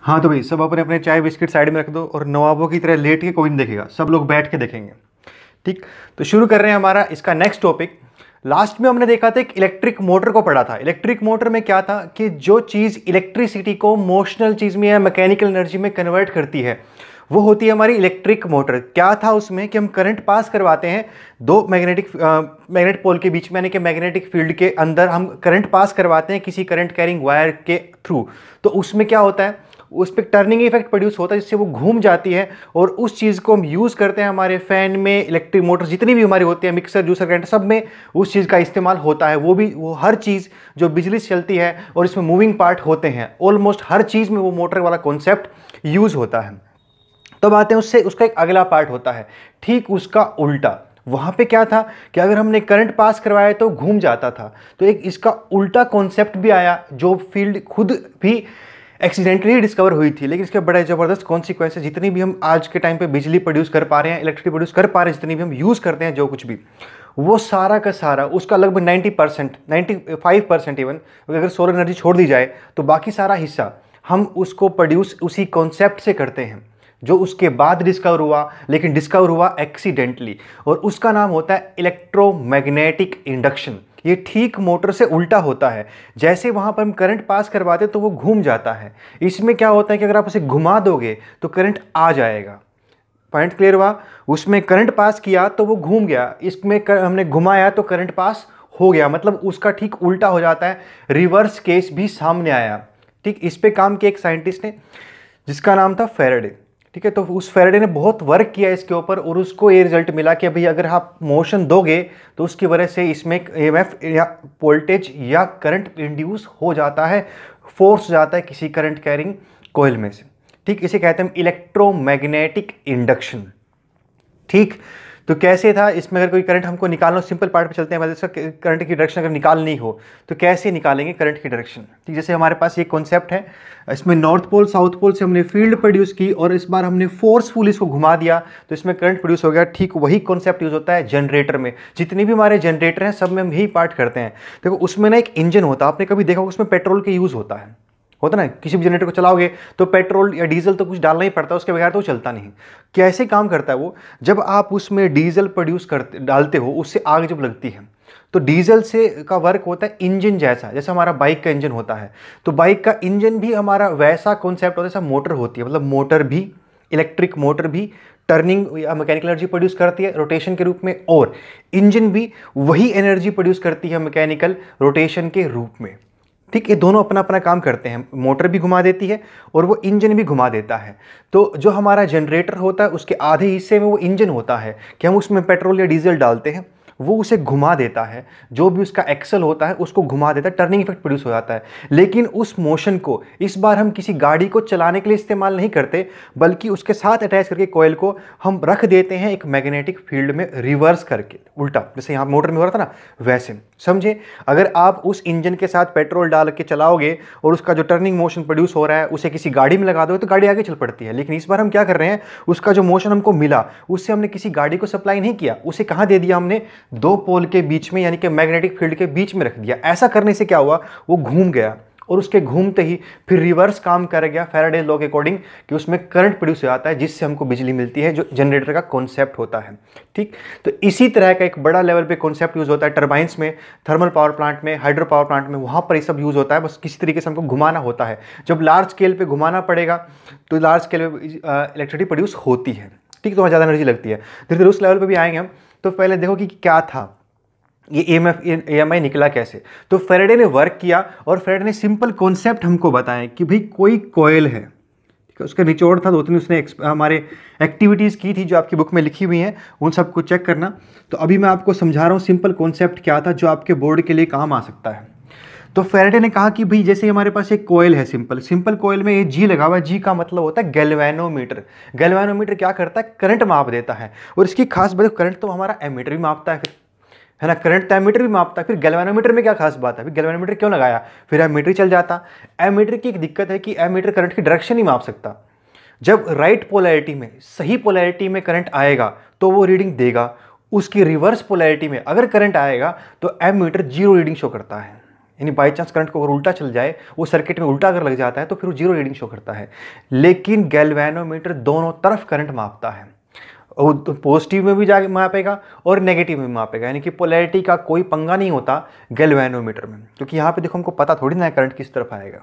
हाँ तो भाई सब अपने अपने चाय बिस्किट साइड में रख दो और नवाबों की तरह लेट के कोई नहीं देखेगा, सब लोग बैठ के देखेंगे। ठीक, तो शुरू कर रहे हैं हमारा इसका नेक्स्ट टॉपिक। लास्ट में हमने देखा था एक इलेक्ट्रिक मोटर को पढ़ा था। इलेक्ट्रिक मोटर में क्या था कि जो चीज़ इलेक्ट्रिसिटी को मोशनल चीज़ में या मैकेनिकल एनर्जी में कन्वर्ट करती है वो होती है हमारी इलेक्ट्रिक मोटर। क्या था उसमें कि हम करंट पास करवाते हैं दो मैग्नेट पोल के बीच में, यानी कि मैग्नेटिक फील्ड के अंदर हम करंट पास करवाते हैं किसी करंट कैरिंग वायर के थ्रू। तो उसमें क्या होता है, उस पर टर्निंग इफेक्ट प्रोड्यूस होता है जिससे वो घूम जाती है और उस चीज़ को हम यूज़ करते हैं हमारे फैन में, इलेक्ट्रिक मोटर जितनी भी हमारी होती है, मिक्सर जूसर ग्राइंडर, सब में उस चीज़ का इस्तेमाल होता है। वो हर चीज़ जो बिजली से चलती है और इसमें मूविंग पार्ट होते हैं, ऑलमोस्ट हर चीज़ में वो मोटर वाला कॉन्सेप्ट यूज़ होता है। तब आते हैं उससे उसका एक अगला पार्ट होता है ठीक उसका उल्टा। वहां पे क्या था कि अगर हमने करंट पास करवाया तो घूम जाता था, तो एक इसका उल्टा कॉन्सेप्ट भी आया जो फील्ड खुद भी एक्सीडेंटली डिस्कवर हुई थी, लेकिन इसके बड़े ज़बरदस्त कॉन्सिक्वेंसेस। जितनी भी हम आज के टाइम पे बिजली प्रोड्यूस कर पा रहे हैं, इलेक्ट्रिसिटी प्रोड्यूस कर पा रहे हैं, जितनी भी हम यूज़ करते हैं, जो कुछ भी, वो सारा का सारा उसका लगभग 90%, 95% इवन, अगर सोलर एनर्जी छोड़ दी जाए तो बाकी सारा हिस्सा हम उसको प्रोड्यूस उसी कॉन्सेप्ट से करते हैं जो उसके बाद डिस्कवर हुआ, लेकिन डिस्कवर हुआ एक्सीडेंटली, और उसका नाम होता है इलेक्ट्रोमैग्नेटिक इंडक्शन। ये ठीक मोटर से उल्टा होता है। जैसे वहां पर हम करंट पास करवाते तो वो घूम जाता है। इसमें क्या होता है कि अगर आप उसे घुमा दोगे तो करंट आ जाएगा। पॉइंट क्लियर हुआ? उसमें करंट पास किया तो वो घूम गया, इसमें हमने घुमाया तो करंट पास हो गया, मतलब उसका ठीक उल्टा हो जाता है। रिवर्स केस भी सामने आया। ठीक, इस पे काम किया एक साइंटिस्ट ने जिसका नाम था फेराडे। ठीक है, तो उस फेराडे ने बहुत वर्क किया इसके ऊपर और उसको ये रिजल्ट मिला कि भाई अगर आप मोशन दोगे तो उसकी वजह से इसमें ईएमएफ या वोल्टेज या करंट इंड्यूस हो जाता है, फोर्स जाता है किसी करंट कैरिंग कॉइल में से। ठीक, इसे कहते हैं इलेक्ट्रोमैग्नेटिक इंडक्शन। ठीक, तो कैसे था इसमें, अगर कोई करंट हमको निकालना हो, सिंपल पार्ट पे चलते हैं, इसका करंट की डायरेक्शन अगर निकालनी हो तो कैसे निकालेंगे करंट की डायरेक्शन। ठीक, जैसे हमारे पास ये कॉन्सेप्ट है, इसमें नॉर्थ पोल साउथ पोल से हमने फील्ड प्रोड्यूस की और इस बार हमने फोर्सफुल इसको घुमा दिया तो इसमें करंट प्रोड्यूस हो गया। ठीक वही कॉन्सेप्ट यूज होता है जनरेटर में। जितनी भी हमारे जनरेटर हैं सब में हम यही पार्ट करते हैं। देखो उसमें ना एक इंजन होता है, आपने कभी देखा उसमें पेट्रोल के यूज होता ना, किसी भी जनरेटर को चलाओगे तो पेट्रोल या डीजल तो कुछ डालना ही पड़ता है, उसके बगैर तो चलता नहीं। कैसे काम करता है वो, जब आप उसमें डीजल प्रोड्यूस करते डालते हो, उससे आग जब लगती है तो डीजल से का वर्क होता है इंजन जैसा, जैसे हमारा बाइक का इंजन होता है। तो बाइक का इंजन भी हमारा वैसा कॉन्सेप्ट होता है जैसा मोटर होती है, मतलब मोटर भी, इलेक्ट्रिक मोटर भी टर्निंग या मैकेनिकल एनर्जी प्रोड्यूस करती है रोटेशन के रूप में, और इंजन भी वही एनर्जी प्रोड्यूस करती है मैकेनिकल रोटेशन के रूप में। ठीक, ये दोनों अपना अपना काम करते हैं। मोटर भी घुमा देती है और वो इंजन भी घुमा देता है। तो जो हमारा जनरेटर होता है उसके आधे हिस्से में वो इंजन होता है कि हम उसमें पेट्रोल या डीजल डालते हैं, वो उसे घुमा देता है, जो भी उसका एक्सल होता है उसको घुमा देता है, टर्निंग इफेक्ट प्रोड्यूस हो जाता है। लेकिन उस मोशन को इस बार हम किसी गाड़ी को चलाने के लिए इस्तेमाल नहीं करते, बल्कि उसके साथ अटैच करके कॉइल को हम रख देते हैं एक मैग्नेटिक फील्ड में रिवर्स करके, उल्टा, जैसे यहाँ मोटर में हो रहा था ना वैसे। समझे? अगर आप उस इंजन के साथ पेट्रोल डाल के चलाओगे और उसका जो टर्निंग मोशन प्रोड्यूस हो रहा है उसे किसी गाड़ी में लगा दोगे तो गाड़ी आगे चल पड़ती है। लेकिन इस बार हम क्या कर रहे हैं, उसका जो मोशन हमको मिला उससे हमने किसी गाड़ी को सप्लाई नहीं किया, उसे कहाँ दे दिया हमने, दो पोल के बीच में, यानी कि मैग्नेटिक फील्ड के बीच में रख दिया। ऐसा करने से क्या हुआ, वो घूम गया और उसके घूमते ही फिर रिवर्स काम कर गया फैराडे लॉ के अकॉर्डिंग कि उसमें करंट प्रोड्यूस हो जाता है जिससे हमको बिजली मिलती है, जो जनरेटर का कॉन्सेप्ट होता है। ठीक, तो इसी तरह का एक बड़ा लेवल पे कॉन्सेप्ट यूज होता है टरबाइंस में, थर्मल पावर प्लांट में, हाइड्रो पावर प्लांट में, वहां पर ये सब यूज होता है। बस किसी तरीके से हमको घुमाना होता है। जब लार्ज स्केल पे घुमाना पड़ेगा तो लार्ज स्केल पे इलेक्ट्रिसिटी प्रोड्यूस होती है। ठीक, तो वहाँ ज़्यादा एनर्जी लगती है। धीरे धीरे उस लेवल पर भी आएंगे हम। तो पहले देखो कि क्या था ये EMI निकला कैसे। तो फेराडे ने वर्क किया और फेराडे ने सिंपल कॉन्सेप्ट हमको बताया कि भाई कोई कॉइल है, ठीक है, उसका निचोड़ था, दो तीन उसने हमारे एक्टिविटीज़ की थी जो आपकी बुक में लिखी हुई हैं, उन सबको चेक करना। तो अभी मैं आपको समझा रहा हूँ सिंपल कॉन्सेप्ट क्या था जो आपके बोर्ड के लिए काम आ सकता है। तो फेराडे ने कहा कि भाई जैसे हमारे पास एक कॉइल है, सिंपल कॉइल में ये जी लगा हुआ है। जी का मतलब होता है गैल्वेनोमीटर। गैल्वेनोमीटर क्या करता है, करंट माप देता है। और इसकी खास बात, करंट तो हमारा एमीटर भी मापता है, फिर है ना, करंट तो एमीटर भी मापता है। फिर गैल्वेनोमीटर में क्या खास बात है, फिर गैल्वेनोमीटर क्यों लगाया, फिर एमीटर चल जाता। एमीटर की एक दिक्कत है कि एमीटर करंट की डायरेक्शन ही माप सकता। जब राइट पोलैरिटी में, सही पोलैरिटी में करंट आएगा तो वो रीडिंग देगा। उसकी रिवर्स पोलैरिटी में अगर करंट आएगा तो एमीटर जीरो रीडिंग शो करता है। यानी बाई चांस करंट को अगर उल्टा चल जाए, वो सर्किट में उल्टा अगर लग जाता है तो फिर वो जीरो रीडिंग शो करता है। लेकिन गैल्वेनोमीटर दोनों तरफ करंट मापता है, तो पॉजिटिव में भी जाके मापेगा और नेगेटिव में भी मापेगा, यानी कि पोलैरिटी का कोई पंगा नहीं होता गैल्वेनोमीटर में, क्योंकि यहाँ पे देखो हमको पता थोड़ी ना है करंट किस तरफ आएगा,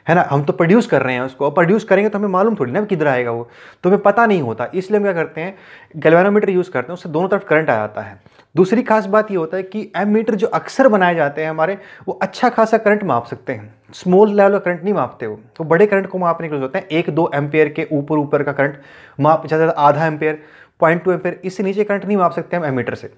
है ना। हम तो प्रोड्यूस कर रहे हैं उसको, और प्रोड्यूस करेंगे तो हमें मालूम थोड़ी ना किधर आएगा, वो तो हमें पता नहीं होता। इसलिए हम क्या करते हैं, गैल्वेनोमीटर यूज़ करते हैं, उससे दोनों तरफ करंट आ जाता है। दूसरी खास बात ये होता है कि एमीटर जो अक्सर बनाए जाते हैं हमारे, वो अच्छा खासा करंट माप सकते हैं, स्मॉल लेवल का करंट नहीं मापते वो, तो बड़े करंट को मापने के लिए होते हैं 1-2 एम्पेयर के ऊपर का करंट माप, ज़्यादा आधा एम्पेयर, 0.2 एम्पेयर, इससे नीचे करंट नहीं माप सकते हम एमीटर से,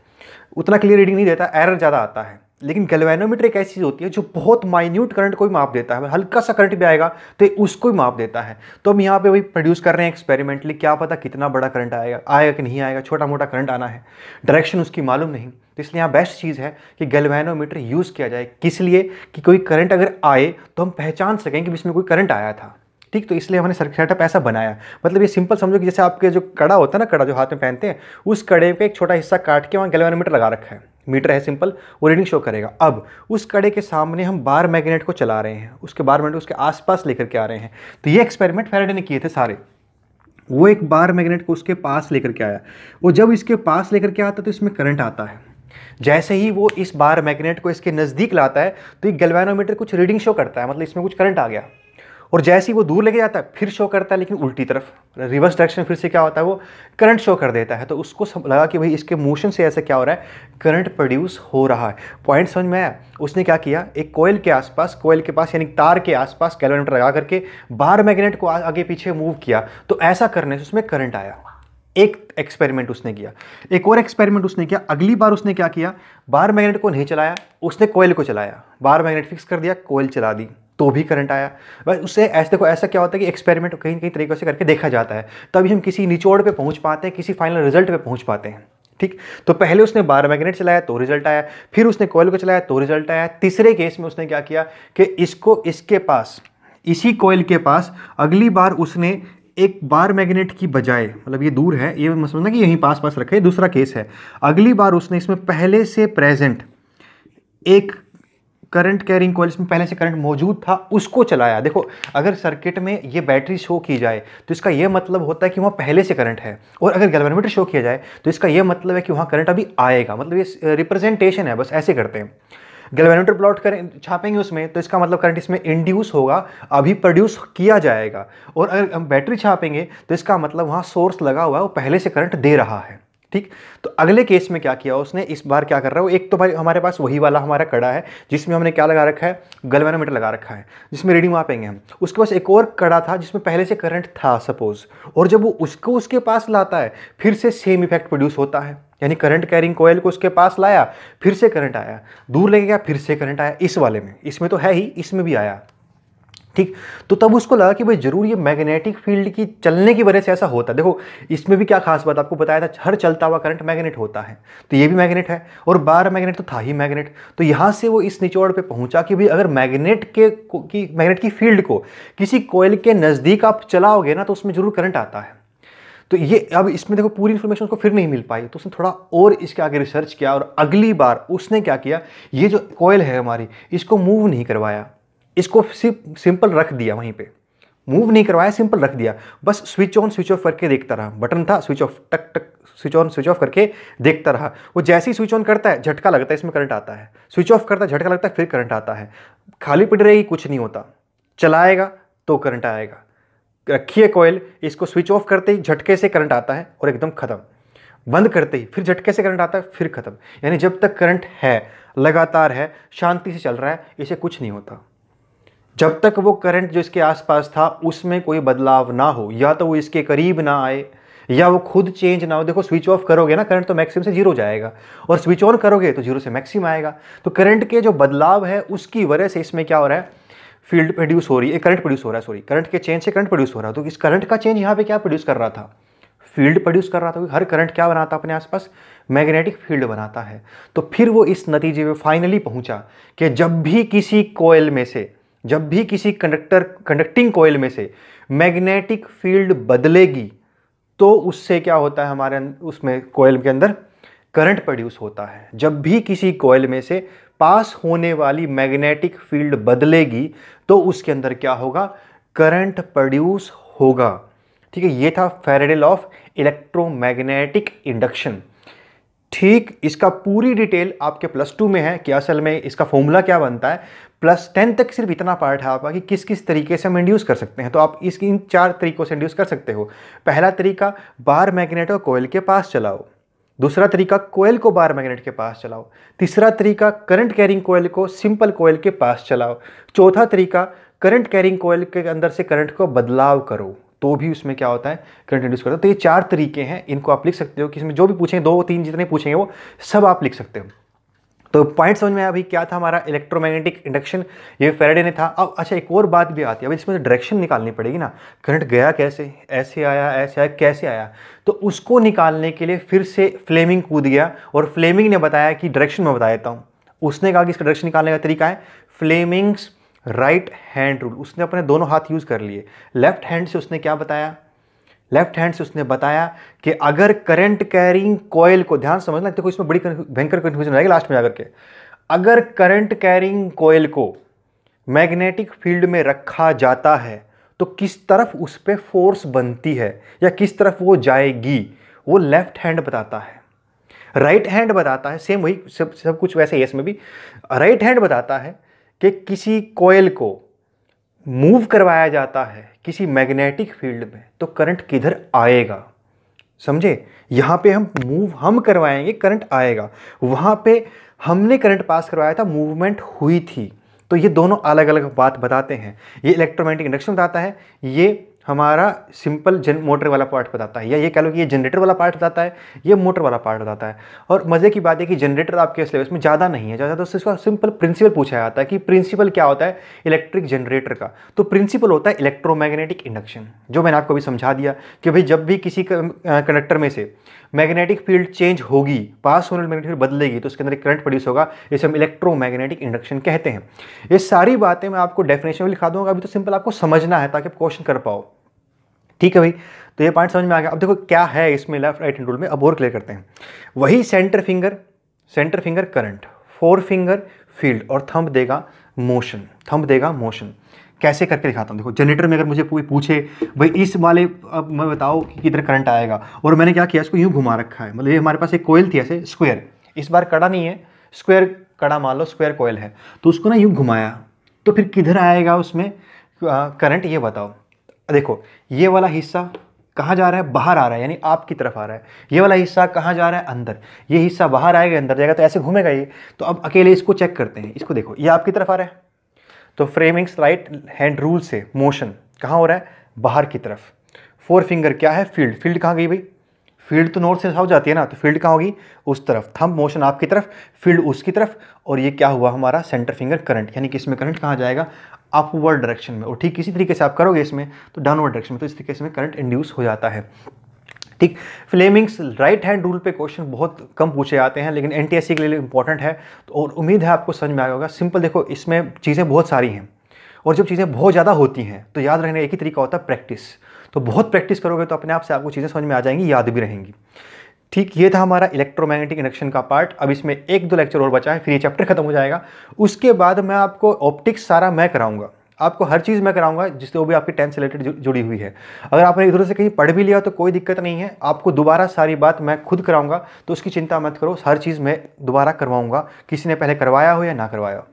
उतना क्लियर रीडिंग नहीं देता, एरर ज़्यादा आता है। लेकिन गैल्वेनोमीटर एक ऐसी चीज़ होती है जो बहुत माइन्यूट करंट को भी माप देता है, हल्का सा करंट भी आएगा तो उसको भी माप देता है। तो हम यहाँ पे वही प्रोड्यूस कर रहे हैं एक्सपेरिमेंटली, क्या पता कितना बड़ा करंट आएगा कि नहीं आएगा, छोटा मोटा करंट आना है, डायरेक्शन उसकी मालूम नहीं। तो इसलिए यहाँ बेस्ट चीज़ है कि गैल्वेनोमीटर यूज़ किया जाए, किस लिए कि कोई करंट अगर आए तो हम पहचान सकें कि इसमें कोई करंट आया था, ठीक। तो इसलिए हमने सेटअप ऐसा बनाया। मतलब ये सिंपल समझो कि जैसे आपके जो कड़ा होता है ना, कड़ा जो हाथ में पहनते हैं, उस कड़े पे एक छोटा हिस्सा काट के वहाँ गैल्वेनोमीटर लगा रखा है, मीटर है सिंपल, वो रीडिंग शो करेगा। अब उस कड़े के सामने हम बार मैग्नेट को चला रहे हैं, उसके बार मैग्नेट उसके आसपास लेकर के आ रहे हैं। तो ये एक्सपेरिमेंट फैराडे ने किए थे सारे। वो एक बार मैग्नेट को उसके पास लेकर के आया, वो जब इसके पास लेकर के आता तो इसमें करंट आता है। जैसे ही वो इस बार मैग्नेट को इसके नज़दीक लाता है तो ये गैल्वेनोमीटर कुछ रीडिंग शो करता है, मतलब इसमें कुछ करंट आ गया। और जैसे ही वो दूर लेके जाता है फिर शो करता है, लेकिन उल्टी तरफ, रिवर्स डायरेक्शन, फिर से क्या होता है, वो करंट शो कर देता है। तो उसको लगा कि भाई इसके मोशन से ऐसा क्या हो रहा है, करंट प्रोड्यूस हो रहा है। पॉइंट समझ में आया। उसने क्या किया, एक कोयल के आसपास, कोयल के पास यानी तार के आसपास गैल्वेनोमीटर लगा करके बार मैग्नेट को आगे पीछे मूव किया, तो ऐसा करने से उसमें करंट आया। एक एक्सपेरिमेंट उसने किया। एक और एक्सपेरिमेंट उसने किया, अगली बार उसने क्या किया, बार मैग्नेट को नहीं चलाया, उसने कोयल को चलाया, बार मैग्नेट फिक्स कर दिया, कोयल चला दी, तो भी करंट आया। बस उससे ऐसे देखो, ऐसा क्या होता है कि एक्सपेरिमेंट कहीं कहीं तरीकों से करके देखा जाता है, तभी हम किसी निचोड़ पे पहुंच पाते हैं, किसी फाइनल रिजल्ट पे पहुंच पाते हैं, ठीक। तो पहले उसने बार मैग्नेट चलाया तो रिजल्ट आया, फिर उसने कोयल को चलाया तो रिजल्ट आया। तीसरे केस में उसने क्या किया कि इसको इसके पास, इसी कोयल के पास अगली बार उसने एक बार मैग्नेट की बजाय, मतलब ये दूर है, ये समझना कि यहीं पास पास रखे, दूसरा केस है, अगली बार उसने इसमें पहले से प्रेजेंट एक करंट कैरिंग कॉइल, इसमें पहले से करंट मौजूद था, उसको चलाया। देखो, अगर सर्किट में ये बैटरी शो की जाए तो इसका ये मतलब होता है कि वहाँ पहले से करंट है, और अगर गैल्वेनोमीटर शो किया जाए तो इसका ये मतलब है कि वहाँ करंट अभी आएगा। मतलब ये रिप्रेजेंटेशन है, बस ऐसे करते हैं। गैल्वेनोमीटर प्लॉट करें, छापेंगे उसमें, तो इसका मतलब करंट इसमें इंड्यूस होगा, अभी प्रोड्यूस किया जाएगा। और अगर हम बैटरी छापेंगे तो इसका मतलब वहाँ सोर्स लगा हुआ है, वो पहले से करंट दे रहा है, ठीक। तो अगले केस में क्या किया उसने, इस बार क्या कर रहा है वो, एक तो भाई हमारे पास वही वाला हमारा कड़ा है जिसमें हमने क्या लगा रखा है, गैल्वेनोमीटर लगा रखा है, जिसमें रीडिंग मापेंगे हम। उसके पास एक और कड़ा था जिसमें पहले से करंट था सपोज, और जब वो उसको उसके पास लाता है फिर से सेम इफेक्ट प्रोड्यूस होता है, यानी करंट कैरिंग कोयल को उसके पास लाया, फिर से करंट आया, दूर लेके गया, फिर से करंट आया। इस वाले में, इसमें तो है ही, इसमें भी आया, ठीक। तो तब उसको लगा कि भाई जरूर ये मैग्नेटिक फील्ड की चलने की वजह से ऐसा होता है। देखो, इसमें भी क्या खास बात आपको बताया था, हर चलता हुआ करंट मैग्नेट होता है, तो ये भी मैग्नेट है, और बार मैग्नेट तो था ही मैग्नेट। तो यहां से वो इस निचोड़ पे पहुंचा कि भाई अगर मैग्नेट की फील्ड को किसी कॉइल के नजदीक आप चलाओगे ना, तो उसमें जरूर करंट आता है। तो ये अब इसमें देखो पूरी इंफॉर्मेशन उसको फिर नहीं मिल पाई, तो उसने थोड़ा और इसके आगे रिसर्च किया, और अगली बार उसने क्या किया, ये जो कॉइल है हमारी, इसको मूव नहीं करवाया, इसको सिंपल रख दिया वहीं पे, मूव नहीं करवाया, सिंपल रख दिया, बस स्विच ऑन स्विच ऑफ करके देखता रहा। बटन था, स्विच ऑफ, टक टक, स्विच ऑन स्विच ऑफ करके देखता रहा। वो जैसे ही स्विच ऑन करता है झटका लगता है, इसमें करंट आता है, स्विच ऑफ करता है झटका लगता है, फिर करंट आता है। खाली पड़ी रहेगी, कुछ नहीं होता, चलाएगा तो करंट आएगा। रखिए कॉइल, इसको स्विच ऑफ करते ही झटके से करंट आता है और एकदम खत्म, बंद करते ही फिर झटके से करंट आता है, फिर खत्म। यानी जब तक करंट है, लगातार है, शांति से चल रहा है, इसे कुछ नहीं होता। जब तक वो करंट जो इसके आसपास था उसमें कोई बदलाव ना हो, या तो वो इसके करीब ना आए, या वो खुद चेंज ना हो। देखो, स्विच ऑफ करोगे ना, करंट तो मैक्सिमम से जीरो जाएगा, और स्विच ऑन करोगे तो जीरो से मैक्सिमम आएगा। तो करंट के जो बदलाव है उसकी वजह से इसमें क्या हो रहा है, फील्ड प्रोड्यूस हो रही है, करंट प्रोड्यूस हो रहा है, सॉरी, करंट के चेंज से करंट प्रोड्यूस हो रहा है। तो इस करंट का चेंज यहाँ पे क्या प्रोड्यूस कर रहा था, फील्ड प्रोड्यूस कर रहा था। हर करंट क्या बनाता है अपने आसपास, मैग्नेटिक फील्ड बनाता है। तो फिर वो इस नतीजे में फाइनली पहुंचा कि जब भी किसी कॉइल में से, जब भी किसी कंडक्टिंग कॉइल में से मैग्नेटिक फील्ड बदलेगी, तो उससे क्या होता है, हमारे उसमें कॉइल के अंदर करंट प्रोड्यूस होता है। जब भी किसी कॉइल में से पास होने वाली मैग्नेटिक फील्ड बदलेगी तो उसके अंदर क्या होगा, करंट प्रोड्यूस होगा। ठीक है, ये था Faraday law of electromagnetic induction. ठीक, इसका पूरी डिटेल आपके +2 में है कि असल में इसका फॉर्मूला क्या बनता है। +10 तक सिर्फ इतना पार्ट है आपका कि किस किस तरीके से हम इंड्यूस कर सकते हैं। तो आप इन 4 तरीकों से इंड्यूस कर सकते हो। पहला तरीका, बार मैग्नेट को कॉइल के पास चलाओ। दूसरा तरीका, कोयल को बार मैग्नेट के पास चलाओ। तीसरा तरीका, करंट कैरिंग कोयल को सिंपल कोयल के पास चलाओ। चौथा तरीका, करंट कैरिंग कोयल के अंदर से करंट को बदलाव करो तो भी उसमें क्या होता है, करंट इंड्यूस करता है। तो ये 4 तरीके हैं, इनको आप लिख सकते हो कि इसमें जो भी पूछेंगे 2-3 जितने पूछेंगे वो सब आप लिख सकते हो। तो पॉइंट समझ में आया अभी क्या था हमारा इलेक्ट्रोमैग्नेटिक इंडक्शन, ये फैराडे ने था। अब अच्छा एक और बात भी आती है, अब इसमें डायरेक्शन निकालनी पड़ेगी ना, करंट गया कैसे, ऐसे आया कैसे आया, तो उसको निकालने के लिए फिर से फ्लेमिंग कूद गया और फ्लेमिंग ने बताया कि डायरेक्शन में बता देता हूँ। उसने कहा कि इसका डायरेक्शन निकालने का तरीका है फ्लेमिंग्स राइट हैंड रूल। उसने अपने दोनों हाथ यूज कर लिए। लेफ्ट हैंड से उसने क्या बताया, लेफ्ट हैंड से उसने बताया कि अगर करंट कैरिंग कॉइल को, ध्यान समझना, देखो इसमें बड़ी भयंकर कंफ्यूजन आएगी लास्ट में जाकर के। अगर करंट कैरिंग कॉइल को मैग्नेटिक फील्ड में रखा जाता है तो किस तरफ उस पर फोर्स बनती है या किस तरफ वो जाएगी, वो लेफ्ट हैंड बताता है। राइट हैंड बताता है, सेम वही सब कुछ वैसे ही इसमें भी। राइट हैंड बताता है कि किसी कॉइल को मूव करवाया जाता है किसी मैग्नेटिक फील्ड में तो करंट किधर आएगा, समझे। यहां पे हम करवाएंगे, करंट आएगा। वहां पे हमने करंट पास करवाया था, मूवमेंट हुई थी। तो ये दोनों अलग अलग बात बताते हैं। ये इलेक्ट्रोमैग्नेटिक इंडक्शन बताता है, ये हमारा सिंपल मोटर वाला पार्ट बताता है, या ये कह लो कि ये जनरेटर वाला पार्ट बताता है, ये मोटर वाला पार्ट बताता है। और मज़े की बात है कि जनरेटर आपके सिलेबस में ज़्यादा नहीं है, ज़्यादा तो इसका सिंपल प्रिंसिपल पूछा जाता है कि प्रिंसिपल क्या होता है इलेक्ट्रिक जनरेटर का। तो प्रिंसिपल होता है इलेक्ट्रोमैग्नेटिक इंडक्शन, जो मैंने आपको अभी समझा दिया कि भाई जब भी किसी कंडक्टर में से मैग्नेटिक फील्ड चेंज होगी, पास होने वाली मैग्नेटिक फील्ड बदलेगी तो उसके अंदर एक करंट प्रोड्यूस होगा, इसे हम इलेक्ट्रोमैग्नेटिक इंडक्शन कहते हैं। ये सारी बातें मैं आपको डेफिनेशन में लिखा दूंगा, अभी तो सिंपल आपको समझना है ताकि आप क्वेश्चन कर पाओ। ठीक है भाई, तो ये पॉइंट समझ में आ गया। अब देखो क्या है इसमें लेफ्ट राइट हैंड रूल में, अब और क्लियर करते हैं। वही centre finger current, 4 finger field और थंब देगा मोशन। कैसे करके दिखाता हूँ। देखो जनरेटर में अगर मुझे कोई पूछे भाई इस वाले, अब मैं बताओ कि किधर करंट आएगा, और मैंने क्या किया, इसको यूं घुमा रखा है। मतलब ये हमारे पास एक कोयल थी ऐसे स्क्वायर, इस बार कड़ा नहीं है, स्क्वायर कड़ा मान लो, स्क्वायर कोयल है, तो उसको ना यूं घुमाया तो फिर किधर आएगा उसमें करंट, ये बताओ। देखो ये वाला हिस्सा कहाँ जा रहा है, बाहर आ रहा है, यानी आपकी तरफ आ रहा है। ये वाला हिस्सा कहाँ जा रहा है, अंदर। ये हिस्सा बाहर आएगा, अंदर जाएगा, तो ऐसे घूमेगा ये। तो अब अकेले इसको चेक करते हैं, इसको देखो, ये आपकी तरफ आ रहा है, तो फ्रेमिंग्स राइट हैंड रूल से मोशन कहाँ हो रहा है, बाहर की तरफ। 4 फिंगर क्या है, फील्ड कहाँ गई भाई, फील्ड तो नॉर्थ से साउथ जाती है ना, तो फील्ड कहाँ होगी, उस तरफ। थंब मोशन आपकी तरफ, फील्ड उसकी तरफ, और ये क्या हुआ हमारा सेंटर फिंगर करंट, यानी कि इसमें करंट कहाँ जाएगा, अपवर्ड डायरेक्शन में। और ठीक इसी तरीके से आप करोगे इसमें तो डाउनवर्ड डायरेक्शन में, तो इस तरीके से करंट इंड्यूस हो जाता है। ठीक, फ्लेमिंग्स राइट हैंड रूल पे क्वेश्चन बहुत कम पूछे जाते हैं, लेकिन एनटीएससी के लिए इंपॉर्टेंट है, तो और उम्मीद है आपको समझ में आया होगा। सिंपल देखो, इसमें चीज़ें बहुत सारी हैं, और जब चीज़ें बहुत ज़्यादा होती हैं तो याद रखने का एक ही तरीका होता है, प्रैक्टिस। तो बहुत प्रैक्टिस करोगे तो अपने आप से आपको चीज़ें समझ में आ जाएंगी, याद भी रहेंगी। ठीक, ये था हमारा इलेक्ट्रोमैग्नेटिक इंडक्शन का पार्ट। अब इसमें 1-2 लेक्चर और बचा है, फिर ये चैप्टर खत्म हो जाएगा। उसके बाद मैं आपको ऑप्टिक्स सारा मैं कराऊंगा, आपको हर चीज़ मैं कराऊंगा जिससे वो भी आपकी 10 से रिलेटेड जुड़ी हुई है। अगर आपने इधर से कहीं पढ़ भी लिया तो कोई दिक्कत नहीं है, आपको दोबारा सारी बात मैं खुद कराऊंगा, तो उसकी चिंता मत करो, हर चीज़ मैं दोबारा करवाऊंगा, किसी ने पहले करवाया हो या ना करवाया हो।